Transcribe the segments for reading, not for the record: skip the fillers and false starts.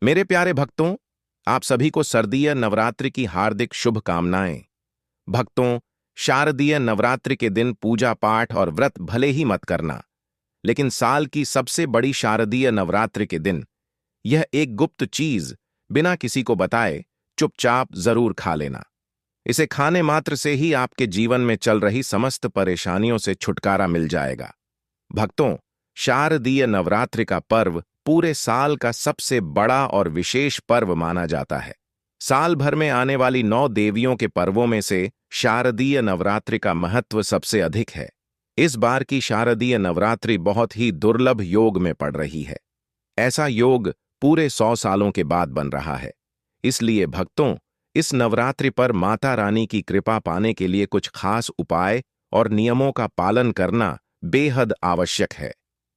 मेरे प्यारे भक्तों, आप सभी को शारदीय नवरात्रि की हार्दिक शुभकामनाएं। भक्तों, शारदीय नवरात्रि के दिन पूजा पाठ और व्रत भले ही मत करना, लेकिन साल की सबसे बड़ी शारदीय नवरात्रि के दिन यह एक गुप्त चीज बिना किसी को बताए चुपचाप जरूर खा लेना। इसे खाने मात्र से ही आपके जीवन में चल रही समस्त परेशानियों से छुटकारा मिल जाएगा। भक्तों, शारदीय नवरात्रि का पर्व पूरे साल का सबसे बड़ा और विशेष पर्व माना जाता है। साल भर में आने वाली 9 देवियों के पर्वों में से शारदीय नवरात्रि का महत्व सबसे अधिक है। इस बार की शारदीय नवरात्रि बहुत ही दुर्लभ योग में पड़ रही है। ऐसा योग पूरे 100 सालों के बाद बन रहा है। इसलिए भक्तों, इस नवरात्रि पर माता रानी की कृपा पाने के लिए कुछ खास उपाय और नियमों का पालन करना बेहद आवश्यक है।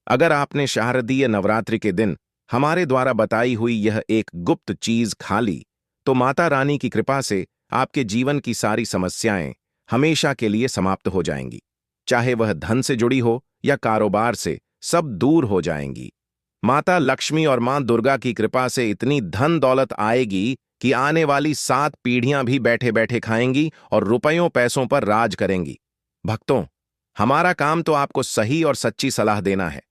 अगर आपने शारदीय नवरात्रि के दिन हमारे द्वारा बताई हुई यह एक गुप्त चीज खा ली, तो माता रानी की कृपा से आपके जीवन की सारी समस्याएं हमेशा के लिए समाप्त हो जाएंगी। चाहे वह धन से जुड़ी हो या कारोबार से, सब दूर हो जाएंगी। माता लक्ष्मी और मां दुर्गा की कृपा से इतनी धन दौलत आएगी कि आने वाली 7 पीढ़ियां भी बैठे बैठे खाएंगी और रुपयों पैसों पर राज करेंगी। भक्तों, हमारा काम तो आपको सही और सच्ची सलाह देना है।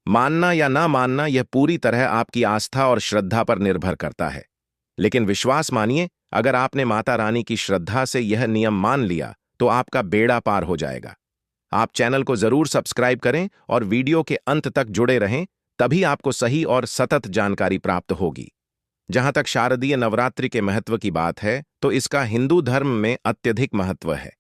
मानना या ना मानना यह पूरी तरह आपकी आस्था और श्रद्धा पर निर्भर करता है। लेकिन विश्वास मानिए, अगर आपने माता रानी की श्रद्धा से यह नियम मान लिया तो आपका बेड़ा पार हो जाएगा। आप चैनल को जरूर सब्सक्राइब करें और वीडियो के अंत तक जुड़े रहें, तभी आपको सही और सतत जानकारी प्राप्त होगी। जहां तक शारदीय नवरात्रि के महत्व की बात है, तो इसका हिंदू धर्म में अत्यधिक महत्व है।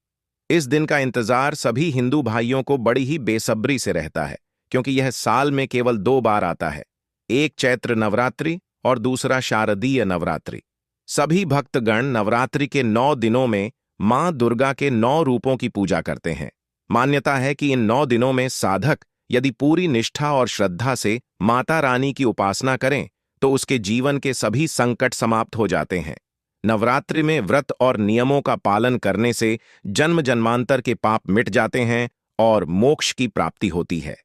इस दिन का इंतजार सभी हिंदू भाइयों को बड़ी ही बेसब्री से रहता है, क्योंकि यह साल में केवल 2 बार आता है, एक चैत्र नवरात्रि और दूसरा शारदीय नवरात्रि। सभी भक्तगण नवरात्रि के 9 दिनों में मां दुर्गा के 9 रूपों की पूजा करते हैं। मान्यता है कि इन 9 दिनों में साधक यदि पूरी निष्ठा और श्रद्धा से माता रानी की उपासना करें तो उसके जीवन के सभी संकट समाप्त हो जाते हैं। नवरात्रि में व्रत और नियमों का पालन करने से जन्म जन्मांतर के पाप मिट जाते हैं और मोक्ष की प्राप्ति होती है।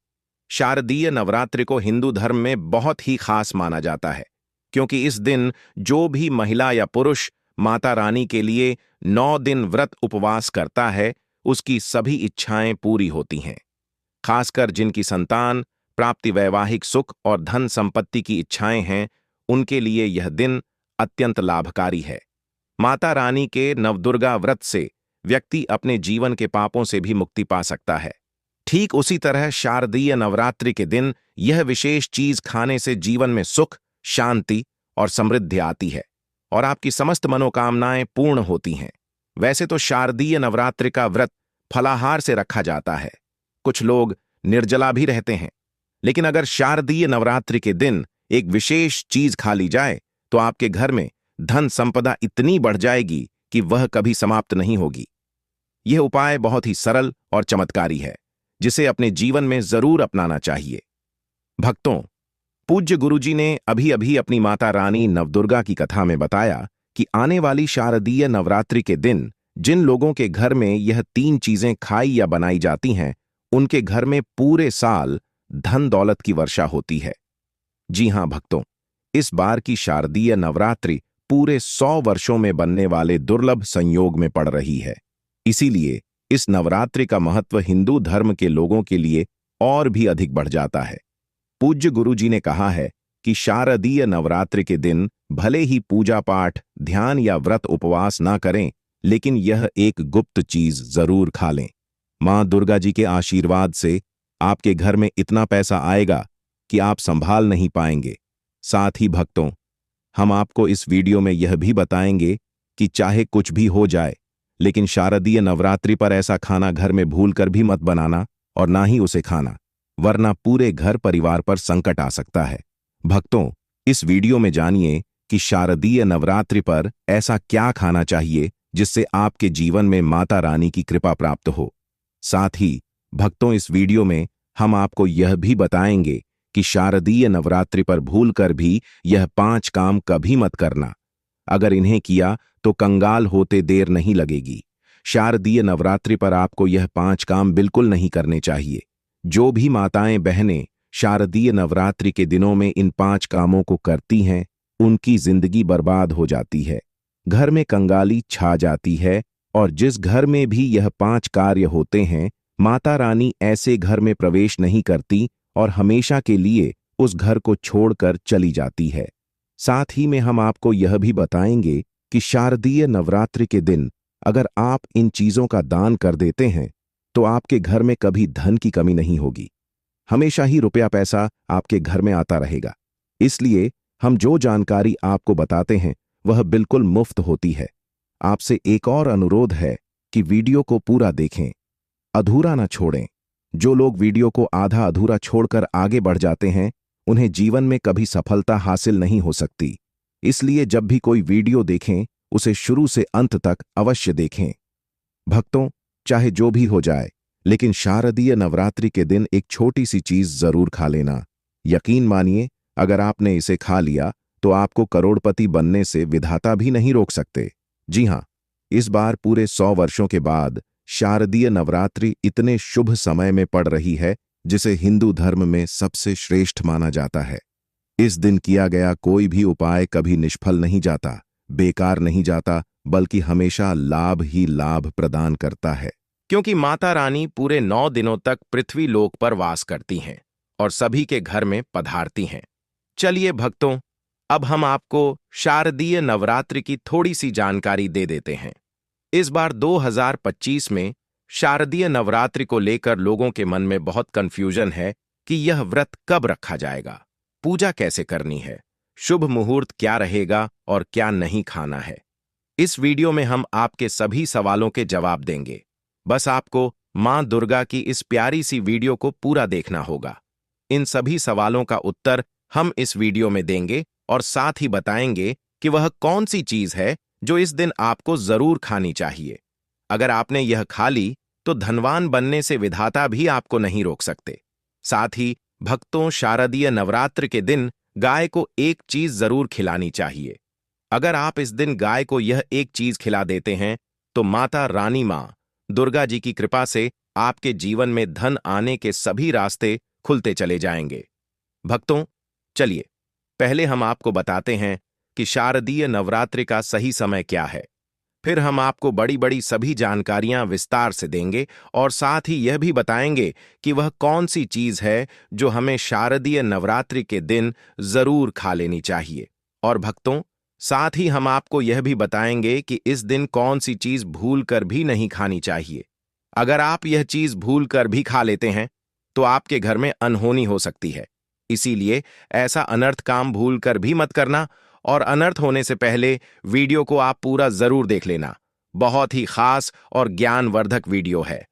शारदीय नवरात्रि को हिंदू धर्म में बहुत ही खास माना जाता है, क्योंकि इस दिन जो भी महिला या पुरुष माता रानी के लिए 9 दिन व्रत उपवास करता है, उसकी सभी इच्छाएं पूरी होती हैं। खासकर जिनकी संतान प्राप्ति, वैवाहिक सुख और धन संपत्ति की इच्छाएं हैं, उनके लिए यह दिन अत्यंत लाभकारी है। माता रानी के नवदुर्गा व्रत से व्यक्ति अपने जीवन के पापों से भी मुक्ति पा सकता है। ठीक उसी तरह शारदीय नवरात्रि के दिन यह विशेष चीज खाने से जीवन में सुख, शांति और समृद्धि आती है और आपकी समस्त मनोकामनाएं पूर्ण होती हैं। वैसे तो शारदीय नवरात्रि का व्रत फलाहार से रखा जाता है, कुछ लोग निर्जला भी रहते हैं, लेकिन अगर शारदीय नवरात्रि के दिन एक विशेष चीज खा ली जाए तो आपके घर में धन संपदा इतनी बढ़ जाएगी कि वह कभी समाप्त नहीं होगी। यह उपाय बहुत ही सरल और चमत्कारी है, जिसे अपने जीवन में जरूर अपनाना चाहिए। भक्तों, पूज्य गुरुजी ने अभी अभी अपनी माता रानी नवदुर्गा की कथा में बताया कि आने वाली शारदीय नवरात्रि के दिन जिन लोगों के घर में यह 3 चीजें खाई या बनाई जाती हैं, उनके घर में पूरे साल धन दौलत की वर्षा होती है। जी हां भक्तों, इस बार की शारदीय नवरात्रि पूरे 100 वर्षों में बनने वाले दुर्लभ संयोग में पड़ रही है। इसीलिए इस नवरात्रि का महत्व हिंदू धर्म के लोगों के लिए और भी अधिक बढ़ जाता है। पूज्य गुरुजी ने कहा है कि शारदीय नवरात्रि के दिन भले ही पूजा पाठ, ध्यान या व्रत उपवास ना करें, लेकिन यह एक गुप्त चीज जरूर खा लें। मां दुर्गा जी के आशीर्वाद से आपके घर में इतना पैसा आएगा कि आप संभाल नहीं पाएंगे। साथ ही भक्तों, हम आपको इस वीडियो में यह भी बताएंगे कि चाहे कुछ भी हो जाए, लेकिन शारदीय नवरात्रि पर ऐसा खाना घर में भूलकर भी मत बनाना और ना ही उसे खाना, वरना पूरे घर परिवार पर संकट आ सकता है। भक्तों, इस वीडियो में जानिए कि शारदीय नवरात्रि पर ऐसा क्या खाना चाहिए जिससे आपके जीवन में माता रानी की कृपा प्राप्त हो। साथ ही भक्तों, इस वीडियो में हम आपको यह भी बताएंगे कि शारदीय नवरात्रि पर भूलकर भी यह 5 काम कभी मत करना। अगर इन्हें किया तो कंगाल होते देर नहीं लगेगी। शारदीय नवरात्रि पर आपको यह 5 काम बिल्कुल नहीं करने चाहिए। जो भी माताएं बहनें शारदीय नवरात्रि के दिनों में इन 5 कामों को करती हैं, उनकी जिंदगी बर्बाद हो जाती है। घर में कंगाली छा जाती है और जिस घर में भी यह 5 कार्य होते हैं, माता रानी ऐसे घर में प्रवेश नहीं करती और हमेशा के लिए उस घर को छोड़कर चली जाती है। साथ ही में हम आपको यह भी बताएंगे कि शारदीय नवरात्रि के दिन अगर आप इन चीजों का दान कर देते हैं तो आपके घर में कभी धन की कमी नहीं होगी। हमेशा ही रुपया पैसा आपके घर में आता रहेगा। इसलिए हम जो जानकारी आपको बताते हैं वह बिल्कुल मुफ्त होती है। आपसे एक और अनुरोध है कि वीडियो को पूरा देखें, अधूरा ना छोड़ें। जो लोग वीडियो को आधा अधूरा छोड़कर आगे बढ़ जाते हैं उन्हें जीवन में कभी सफलता हासिल नहीं हो सकती। इसलिए जब भी कोई वीडियो देखें उसे शुरू से अंत तक अवश्य देखें। भक्तों, चाहे जो भी हो जाए, लेकिन शारदीय नवरात्रि के दिन एक छोटी सी चीज जरूर खा लेना। यकीन मानिए, अगर आपने इसे खा लिया तो आपको करोड़पति बनने से विधाता भी नहीं रोक सकते। जी हां, इस बार पूरे 100 वर्षों के बाद शारदीय नवरात्रि इतने शुभ समय में पड़ रही है जिसे हिंदू धर्म में सबसे श्रेष्ठ माना जाता है। इस दिन किया गया कोई भी उपाय कभी निष्फल नहीं जाता, बेकार नहीं जाता, बल्कि हमेशा लाभ ही लाभ प्रदान करता है। क्योंकि माता रानी पूरे 9 दिनों तक पृथ्वी लोक पर वास करती हैं और सभी के घर में पधारती हैं। चलिए भक्तों, अब हम आपको शारदीय नवरात्रि की थोड़ी सी जानकारी दे देते हैं। इस बार 2025 में शारदीय नवरात्रि को लेकर लोगों के मन में बहुत कंफ्यूजन है कि यह व्रत कब रखा जाएगा, पूजा कैसे करनी है, शुभ मुहूर्त क्या रहेगा और क्या नहीं खाना है। इस वीडियो में हम आपके सभी सवालों के जवाब देंगे। बस आपको मां दुर्गा की इस प्यारी सी वीडियो को पूरा देखना होगा। इन सभी सवालों का उत्तर हम इस वीडियो में देंगे और साथ ही बताएंगे कि वह कौन सी चीज है जो इस दिन आपको जरूर खानी चाहिए। अगर आपने यह खा ली तो धनवान बनने से विधाता भी आपको नहीं रोक सकते। साथ ही भक्तों, शारदीय नवरात्र के दिन गाय को एक चीज जरूर खिलानी चाहिए। अगर आप इस दिन गाय को यह एक चीज खिला देते हैं तो माता रानी मां दुर्गा जी की कृपा से आपके जीवन में धन आने के सभी रास्ते खुलते चले जाएंगे। भक्तों, चलिए पहले हम आपको बताते हैं कि शारदीय नवरात्रि का सही समय क्या है। फिर हम आपको बड़ी बड़ी सभी जानकारियां विस्तार से देंगे और साथ ही यह भी बताएंगे कि वह कौन सी चीज है जो हमें शारदीय नवरात्रि के दिन जरूर खा लेनी चाहिए। और भक्तों, साथ ही हम आपको यह भी बताएंगे कि इस दिन कौन सी चीज भूल कर भी नहीं खानी चाहिए। अगर आप यह चीज भूल कर भी खा लेते हैं तो आपके घर में अनहोनी हो सकती है। इसीलिए ऐसा अनर्थ काम भूल कर भी मत करना और अनर्थ होने से पहले वीडियो को आप पूरा जरूर देख लेना। बहुत ही खास और ज्ञानवर्धक वीडियो है।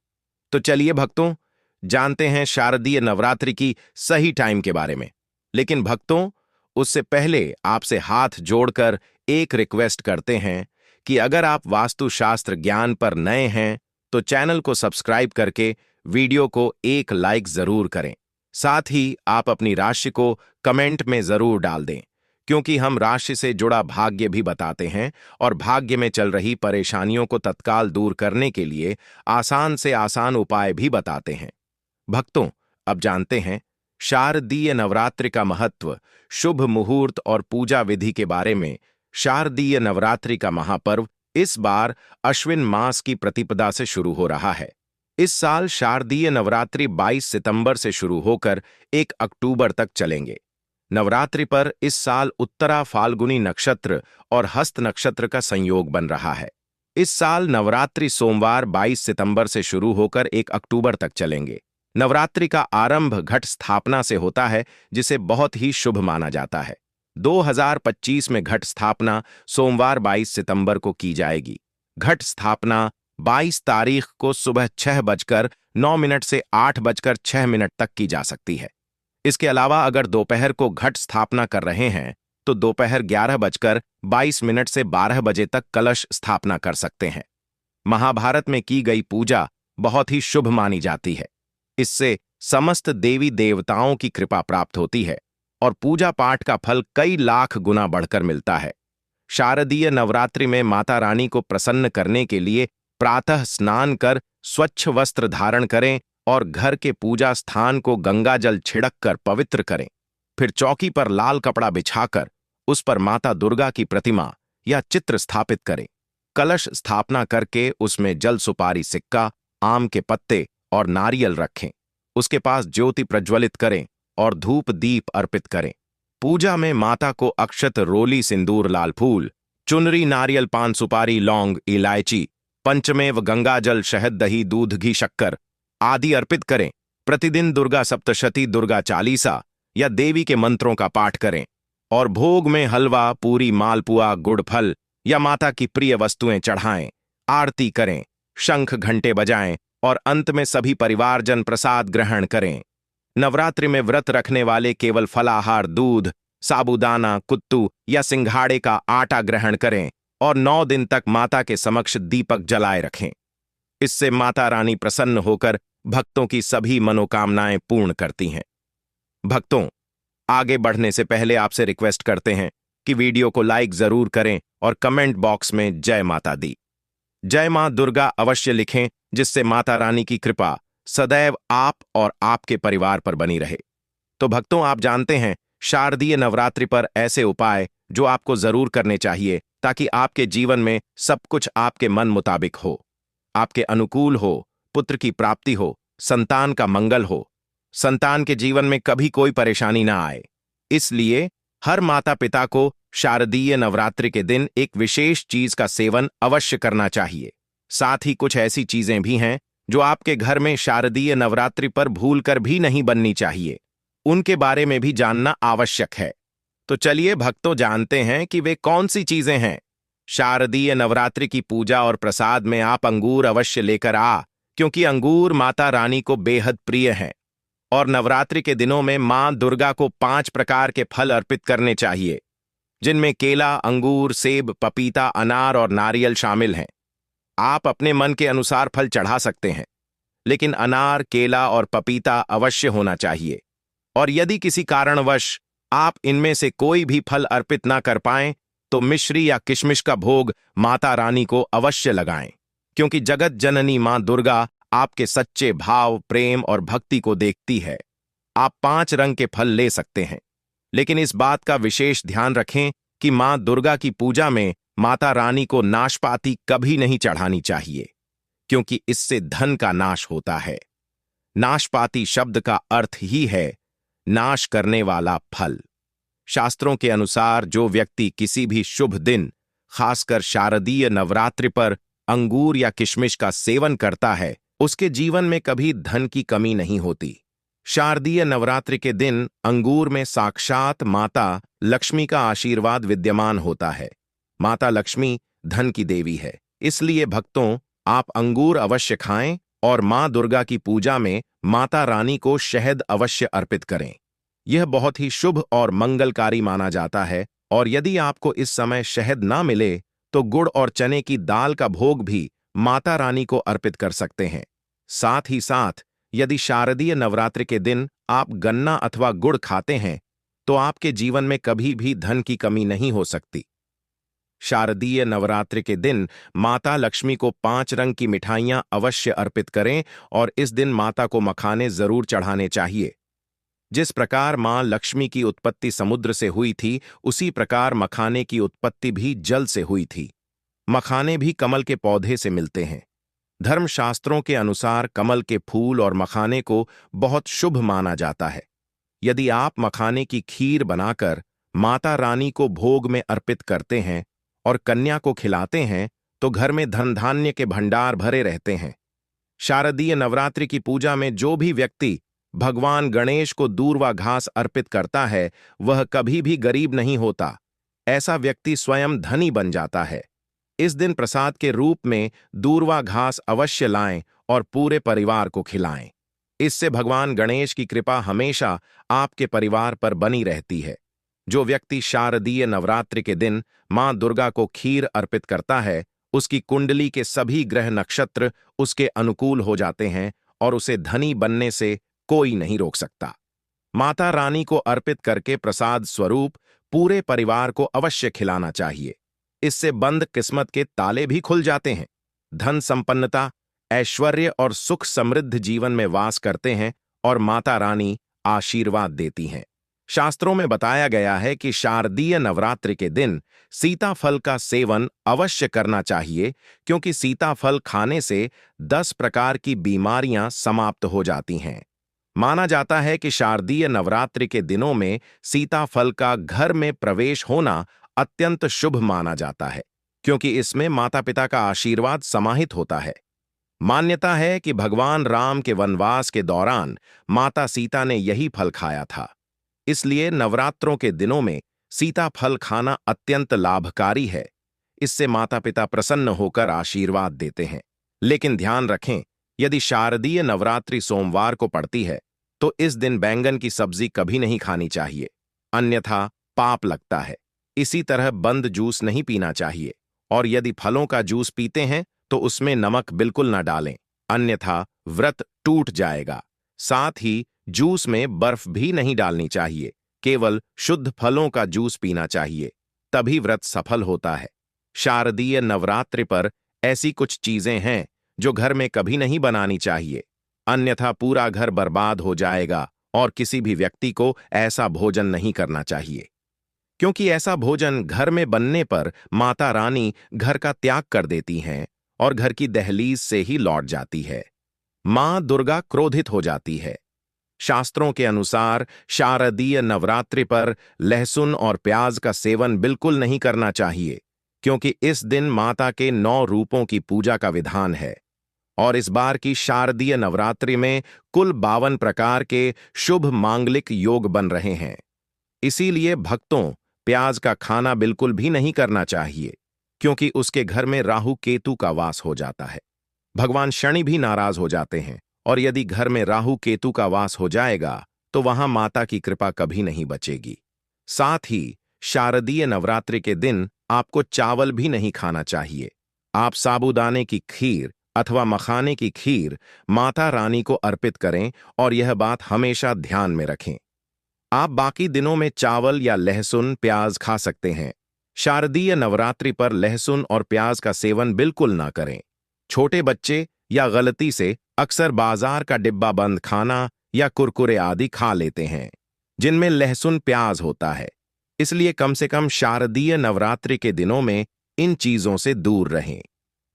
तो चलिए भक्तों, जानते हैं शारदीय नवरात्रि की सही टाइम के बारे में। लेकिन भक्तों, उससे पहले आपसे हाथ जोड़कर एक रिक्वेस्ट करते हैं कि अगर आप वास्तुशास्त्र ज्ञान पर नए हैं तो चैनल को सब्सक्राइब करके वीडियो को एक लाइक जरूर करें। साथ ही आप अपनी राशि को कमेंट में जरूर डाल दें, क्योंकि हम राशि से जुड़ा भाग्य भी बताते हैं और भाग्य में चल रही परेशानियों को तत्काल दूर करने के लिए आसान से आसान उपाय भी बताते हैं। भक्तों, अब जानते हैं शारदीय नवरात्रि का महत्व, शुभ मुहूर्त और पूजा विधि के बारे में। शारदीय नवरात्रि का महापर्व इस बार अश्विन मास की प्रतिपदा से शुरू हो रहा है। इस साल शारदीय नवरात्रि 22 सितंबर से शुरू होकर 1 अक्टूबर तक चलेंगे। नवरात्रि पर इस साल उत्तरा फाल्गुनी नक्षत्र और हस्त नक्षत्र का संयोग बन रहा है। इस साल नवरात्रि सोमवार 22 सितंबर से शुरू होकर 1 अक्टूबर तक चलेंगे। नवरात्रि का आरंभ घट स्थापना से होता है, जिसे बहुत ही शुभ माना जाता है। 2025 में घट स्थापना सोमवार 22 सितंबर को की जाएगी। घट स्थापना 22 तारीख को सुबह 6:09 से 8:06 तक की जा सकती है। इसके अलावा अगर दोपहर को घट स्थापना कर रहे हैं तो दोपहर 11:22 से 12 बजे तक कलश स्थापना कर सकते हैं। महाभारत में की गई पूजा बहुत ही शुभ मानी जाती है। इससे समस्त देवी देवताओं की कृपा प्राप्त होती है और पूजा पाठ का फल कई लाख गुना बढ़कर मिलता है। शारदीय नवरात्रि में माता रानी को प्रसन्न करने के लिए प्रातः स्नान कर स्वच्छ वस्त्र धारण करें और घर के पूजा स्थान को गंगा जल छिड़क कर पवित्र करें। फिर चौकी पर लाल कपड़ा बिछाकर उस पर माता दुर्गा की प्रतिमा या चित्र स्थापित करें। कलश स्थापना करके उसमें जल सुपारी सिक्का, आम के पत्ते और नारियल रखें। उसके पास ज्योति प्रज्वलित करें और धूप दीप अर्पित करें। पूजा में माता को अक्षत, रोली, सिंदूर, लाल फूल, चुनरी, नारियल, पान सुपारी, लौंग, इलायची, पंचमेव, गंगाजल, शहद, दही, दूध, घी, शक्कर आदि अर्पित करें। प्रतिदिन दुर्गा सप्तशती, दुर्गा चालीसा या देवी के मंत्रों का पाठ करें और भोग में हलवा, पूरी, मालपुआ, गुड़, फल या माता की प्रिय वस्तुएं चढ़ाएं। आरती करें, शंख घंटे बजाएं और अंत में सभी परिवारजन प्रसाद ग्रहण करें। नवरात्रि में व्रत रखने वाले केवल फलाहार, दूध, साबूदाना, कुत्तू या सिंघाड़े का आटा ग्रहण करें और 9 दिन तक माता के समक्ष दीपक जलाए रखें। इससे माता रानी प्रसन्न होकर भक्तों की सभी मनोकामनाएं पूर्ण करती हैं। भक्तों, आगे बढ़ने से पहले आपसे रिक्वेस्ट करते हैं कि वीडियो को लाइक जरूर करें और कमेंट बॉक्स में जय माता दी, जय मां दुर्गा अवश्य लिखें, जिससे माता रानी की कृपा सदैव आप और आपके परिवार पर बनी रहे। तो भक्तों, आप जानते हैं शारदीय नवरात्रि पर ऐसे उपाय जो आपको जरूर करने चाहिए ताकि आपके जीवन में सब कुछ आपके मन मुताबिक हो, आपके अनुकूल हो, पुत्र की प्राप्ति हो, संतान का मंगल हो, संतान के जीवन में कभी कोई परेशानी ना आए। इसलिए हर माता पिता को शारदीय नवरात्रि के दिन एक विशेष चीज का सेवन अवश्य करना चाहिए। साथ ही कुछ ऐसी चीजें भी हैं जो आपके घर में शारदीय नवरात्रि पर भूलकर भी नहीं बननी चाहिए। उनके बारे में भी जानना आवश्यक है। तो चलिए भक्तों, जानते हैं कि वे कौन सी चीजें हैं। शारदीय नवरात्रि की पूजा और प्रसाद में आप अंगूर अवश्य लेकर क्योंकि अंगूर माता रानी को बेहद प्रिय हैं। और नवरात्रि के दिनों में मां दुर्गा को 5 प्रकार के फल अर्पित करने चाहिए, जिनमें केला, अंगूर, सेब, पपीता, अनार और नारियल शामिल हैं। आप अपने मन के अनुसार फल चढ़ा सकते हैं, लेकिन अनार, केला और पपीता अवश्य होना चाहिए। और यदि किसी कारणवश आप इनमें से कोई भी फल अर्पित ना कर पाएं, तो मिश्री या किशमिश का भोग माता रानी को अवश्य लगाएं, क्योंकि जगत जननी मां दुर्गा आपके सच्चे भाव, प्रेम और भक्ति को देखती है। आप 5 रंग के फल ले सकते हैं, लेकिन इस बात का विशेष ध्यान रखें कि मां दुर्गा की पूजा में माता रानी को नाशपाती कभी नहीं चढ़ानी चाहिए, क्योंकि इससे धन का नाश होता है। नाशपाती शब्द का अर्थ ही है नाश करने वाला फल। शास्त्रों के अनुसार जो व्यक्ति किसी भी शुभ दिन, खासकर शारदीय नवरात्रि पर अंगूर या किशमिश का सेवन करता है, उसके जीवन में कभी धन की कमी नहीं होती। शारदीय नवरात्रि के दिन अंगूर में साक्षात माता लक्ष्मी का आशीर्वाद विद्यमान होता है। माता लक्ष्मी धन की देवी है, इसलिए भक्तों, आप अंगूर अवश्य खाएं और मां दुर्गा की पूजा में माता रानी को शहद अवश्य अर्पित करें। यह बहुत ही शुभ और मंगलकारी माना जाता है। और यदि आपको इस समय शहद ना मिले तो गुड़ और चने की दाल का भोग भी माता रानी को अर्पित कर सकते हैं। साथ ही साथ यदि शारदीय नवरात्रि के दिन आप गन्ना अथवा गुड़ खाते हैं तो आपके जीवन में कभी भी धन की कमी नहीं हो सकती। शारदीय नवरात्रि के दिन माता लक्ष्मी को 5 रंग की मिठाइयां अवश्य अर्पित करें और इस दिन माता को मखाने जरूर चढ़ाने चाहिए। जिस प्रकार मां लक्ष्मी की उत्पत्ति समुद्र से हुई थी, उसी प्रकार मखाने की उत्पत्ति भी जल से हुई थी। मखाने भी कमल के पौधे से मिलते हैं। धर्मशास्त्रों के अनुसार कमल के फूल और मखाने को बहुत शुभ माना जाता है। यदि आप मखाने की खीर बनाकर माता रानी को भोग में अर्पित करते हैं और कन्या को खिलाते हैं तो घर में धन धान्य के भंडार भरे रहते हैं। शारदीय नवरात्रि की पूजा में जो भी व्यक्ति भगवान गणेश को दूर्वा घास अर्पित करता है, वह कभी भी गरीब नहीं होता। ऐसा व्यक्ति स्वयं धनी बन जाता है। इस दिन प्रसाद के रूप में दूर्वा घास अवश्य लाएं और पूरे परिवार को खिलाएं। इससे भगवान गणेश की कृपा हमेशा आपके परिवार पर बनी रहती है। जो व्यक्ति शारदीय नवरात्रि के दिन मां दुर्गा को खीर अर्पित करता है, उसकी कुंडली के सभी ग्रह नक्षत्र उसके अनुकूल हो जाते हैं और उसे धनी बनने से कोई नहीं रोक सकता। माता रानी को अर्पित करके प्रसाद स्वरूप पूरे परिवार को अवश्य खिलाना चाहिए। इससे बंद किस्मत के ताले भी खुल जाते हैं। धन संपन्नता, ऐश्वर्य और सुख समृद्ध जीवन में वास करते हैं और माता रानी आशीर्वाद देती हैं। शास्त्रों में बताया गया है कि शारदीय नवरात्रि के दिन सीताफल का सेवन अवश्य करना चाहिए, क्योंकि सीताफल खाने से 10 प्रकार की बीमारियां समाप्त हो जाती हैं। माना जाता है कि शारदीय नवरात्रि के दिनों में सीताफल का घर में प्रवेश होना अत्यंत शुभ माना जाता है, क्योंकि इसमें माता पिता का आशीर्वाद समाहित होता है। मान्यता है कि भगवान राम के वनवास के दौरान माता सीता ने यही फल खाया था। इसलिए नवरात्रों के दिनों में सीताफल खाना अत्यंत लाभकारी है। इससे माता पिता प्रसन्न होकर आशीर्वाद देते हैं। लेकिन ध्यान रखें, यदि शारदीय नवरात्रि सोमवार को पड़ती है तो इस दिन बैंगन की सब्जी कभी नहीं खानी चाहिए, अन्यथा पाप लगता है। इसी तरह बंद जूस नहीं पीना चाहिए, और यदि फलों का जूस पीते हैं तो उसमें नमक बिल्कुल न डालें, अन्यथा व्रत टूट जाएगा। साथ ही जूस में बर्फ भी नहीं डालनी चाहिए, केवल शुद्ध फलों का जूस पीना चाहिए, तभी व्रत सफल होता है। शारदीय नवरात्रि पर ऐसी कुछ चीजें हैं जो घर में कभी नहीं बनानी चाहिए, अन्यथा पूरा घर बर्बाद हो जाएगा, और किसी भी व्यक्ति को ऐसा भोजन नहीं करना चाहिए, क्योंकि ऐसा भोजन घर में बनने पर माता रानी घर का त्याग कर देती हैं और घर की दहलीज से ही लौट जाती है। मां दुर्गा क्रोधित हो जाती है। शास्त्रों के अनुसार शारदीय नवरात्रि पर लहसुन और प्याज का सेवन बिल्कुल नहीं करना चाहिए, क्योंकि इस दिन माता के 9 रूपों की पूजा का विधान है, और इस बार की शारदीय नवरात्रि में कुल 52 प्रकार के शुभ मांगलिक योग बन रहे हैं। इसीलिए भक्तों प्याज का खाना बिल्कुल भी नहीं करना चाहिए, क्योंकि उसके घर में राहु केतु का वास हो जाता है। भगवान शनि भी नाराज हो जाते हैं, और यदि घर में राहु केतु का वास हो जाएगा तो वहां माता की कृपा कभी नहीं बचेगी। साथ ही शारदीय नवरात्रि के दिन आपको चावल भी नहीं खाना चाहिए। आप साबूदाने की खीर अथवा मखाने की खीर माता रानी को अर्पित करें, और यह बात हमेशा ध्यान में रखें। आप बाकी दिनों में चावल या लहसुन प्याज खा सकते हैं। शारदीय नवरात्रि पर लहसुन और प्याज का सेवन बिल्कुल ना करें। छोटे बच्चे या गलती से अक्सर बाजार का डिब्बा बंद खाना या कुरकुरे आदि खा लेते हैं, जिनमें लहसुन प्याज होता है। इसलिए कम से कम शारदीय नवरात्रि के दिनों में इन चीजों से दूर रहें,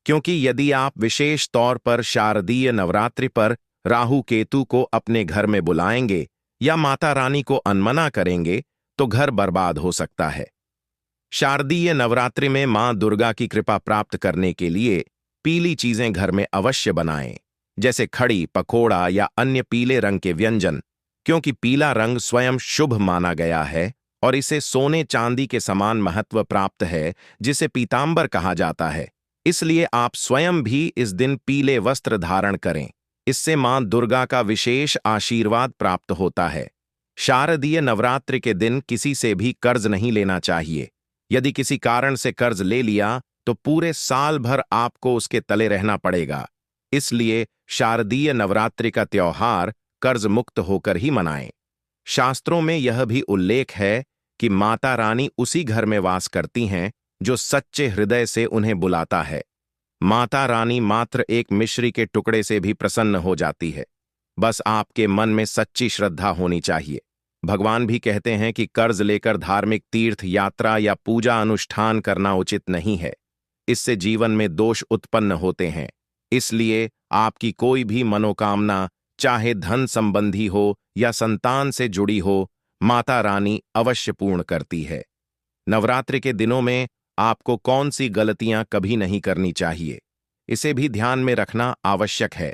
क्योंकि यदि आप विशेष तौर पर शारदीय नवरात्रि पर राहु केतु को अपने घर में बुलाएंगे या माता रानी को अनमना करेंगे तो घर बर्बाद हो सकता है। शारदीय नवरात्रि में मां दुर्गा की कृपा प्राप्त करने के लिए पीली चीजें घर में अवश्य बनाएं, जैसे खड़ी, पकोड़ा या अन्य पीले रंग के व्यंजन, क्योंकि पीला रंग स्वयं शुभ माना गया है और इसे सोने चांदी के समान महत्व प्राप्त है, जिसे पीतांबर कहा जाता है। इसलिए आप स्वयं भी इस दिन पीले वस्त्र धारण करें। इससे मां दुर्गा का विशेष आशीर्वाद प्राप्त होता है। शारदीय नवरात्रि के दिन किसी से भी कर्ज नहीं लेना चाहिए। यदि किसी कारण से कर्ज ले लिया तो पूरे साल भर आपको उसके तले रहना पड़ेगा। इसलिए शारदीय नवरात्रि का त्योहार कर्ज मुक्त होकर ही मनाएं। शास्त्रों में यह भी उल्लेख है कि माता रानी उसी घर में वास करती हैं जो सच्चे हृदय से उन्हें बुलाता है। माता रानी मात्र एक मिश्री के टुकड़े से भी प्रसन्न हो जाती है। बस आपके मन में सच्ची श्रद्धा होनी चाहिए। भगवान भी कहते हैं कि कर्ज लेकर धार्मिक तीर्थ यात्रा या पूजा अनुष्ठान करना उचित नहीं है। इससे जीवन में दोष उत्पन्न होते हैं। इसलिए आपकी कोई भी मनोकामना, चाहे धन संबंधी हो या संतान से जुड़ी हो, माता रानी अवश्य पूर्ण करती है। नवरात्रि के दिनों में आपको कौन सी गलतियां कभी नहीं करनी चाहिए, इसे भी ध्यान में रखना आवश्यक है।